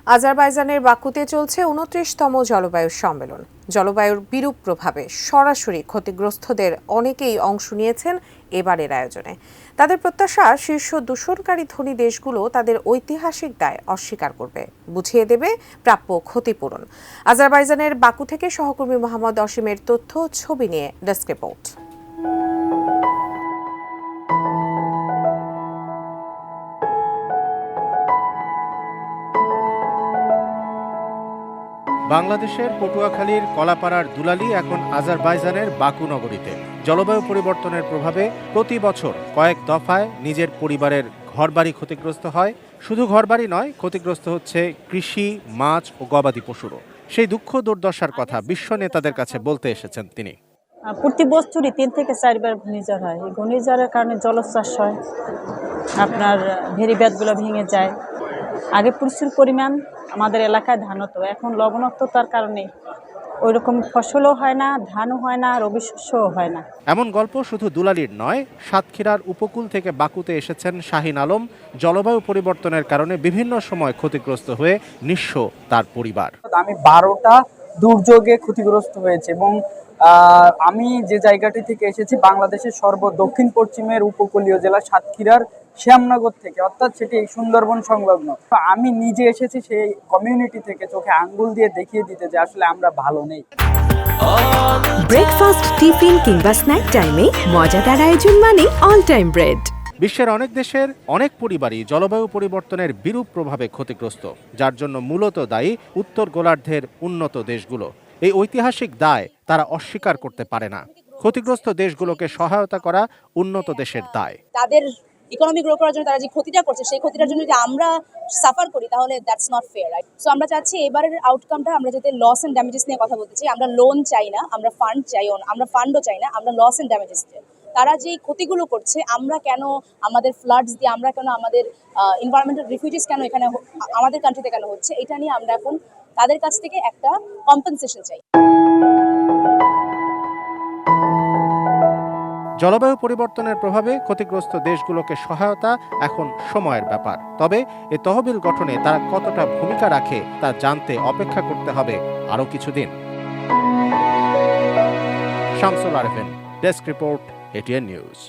আজারবাইজানের বাকুতে চলছে ২৯তম জলবায়ু সম্মেলন। জলবায়ুর বিরূপ প্রভাবে সরাসরি ক্ষতিগ্রস্তদের অনেকেই অংশ নিয়েছেন এবারের আয়োজনে। তাদের প্রত্যাশা, শীর্ষ দূষণকারী ধনী দেশগুলো তাদের ঐতিহাসিক দায় অস্বীকার করবে, বুঝিয়ে দেবে প্রাপ্য ক্ষতিপূরণ। আজারবাইজানের বাকু থেকে সহকর্মী মোহাম্মদ অসীমের তথ্য ছবি নিয়ে ডেস্ক রিপোর্ট। বাংলাদেশের পটুয়াখালীর কলাপাড়ার দুলালী এখন আজারবাইজানের বাকু নগরীতে। জলবায়ু পরিবর্তনের প্রভাবে প্রতি বছর কয়েক দফায় নিজের পরিবারের ঘরবাড়ি ক্ষতিগ্রস্ত হয়। শুধু ঘরবাড়ি নয়, ক্ষতিগ্রস্ত হচ্ছে কৃষি, মাছ ও গবাদি পশুরও। সেই দুঃখ দুর্দশার কথা বিশ্ব নেতাদের কাছে বলতে এসেছেন তিনি। প্রতি বছরই ৩ থেকে ৪ বার ঘূর্ণিঝড় হয়। এই ঘূর্ণিঝড়ের কারণে জলোচ্ছ্বাস হয়, আপনার ভেড়িবাঁধগুলো ভেঙে যায়। আগে প্রচুর পরিমাণ আমাদের এলাকায় ধান হতো, এখন লবণাক্ততার কারণে ওই রকম ফসলও হয় না, ধানও হয় না, রবি শস্যও হয় না। এমন গল্প শুধু দুলালীর নয়, সাতক্ষীরার উপকূল থেকে বাকুতে এসেছেন শাহিন আলম। জলবায়ু পরিবর্তনের কারণে বিভিন্ন সময় ক্ষতিগ্রস্ত হয়ে নিঃস্ব তার পরিবার। আমি 12টা দুর্যোগে ক্ষতিগ্রস্ত হয়েছে এবং আমি যে জায়গাটি থেকে এসেছি বাংলাদেশের দক্ষিণ পশ্চিমের উপকূলীয় জেলা সাতক্ষীরার শ্যামনগর থেকে, অর্থাৎ সেটি সুন্দরবন সংলগ্ন। তো আমি নিজে এসেছি সেই কমিউনিটি থেকে চোখে আঙ্গুল দিয়ে দেখিয়ে দিতে যে আসলে আমরা ভালো নেই। ব্রেকফাস্ট, টিফিন কিংবা স্ন্যাক টাইমে মজাদার আয়োজন মানে অল টাইম ব্রেড। বিশ্বের অনেক দেশের অনেক পরিবারই জলবায়ু পরিবর্তনের বিরূপ প্রভাবে ক্ষতিগ্রস্ত, যার জন্য মূলত দায়ী উত্তর গোলার্ধের উন্নত দেশগুলো। এই ঐতিহাসিক দায় তারা অস্বীকার করতে পারে না। ক্ষতিগ্রস্ত দেশগুলোকে সহায়তা করা উন্নত দেশের দায়। তাদের ইকোনমি গ্রো করার জন্য তারা যে ক্ষতিটা করছে, সেই ক্ষতিটার জন্য যদি আমরা সাফার করি তাহলে that's not fair, right? So আমরা চাচ্ছি এবারের আউটকামটা, আমরা যাতে লস এন্ড ড্যামেজেস নিয়ে কথা বলতে চাই। আমরা লোন চাই না, আমরা ফান্ড চাই, আমরা ফান্ডও চাই না, আমরা লস এন্ড ড্যামেজেস চাই। তারা যেই ক্ষতিগুলো করছে, আমরা কেন আমাদের ফ্লাডস দিয়ে, আমরা কেন আমাদের এনভায়রনমেন্টাল রিফিউজিস কেন এখানে আমাদের কান্ট্রিতে কেন হচ্ছে, এটা নিয়ে আমরা এখন তাদের কাছ থেকে একটা কম্পেনসেশন চাই। জলবায়ু পরিবর্তনের প্রভাবে ক্ষতিগ্রস্ত দেশগুলোকে সহায়তা এখন সময়ের ব্যাপার। তবে এ তহবিল গঠনে তারা কতটা ভূমিকা রাখে তা জানতে অপেক্ষা করতে হবে আরও কিছুদিন। Shamsul Arefin, desk report, ATN news.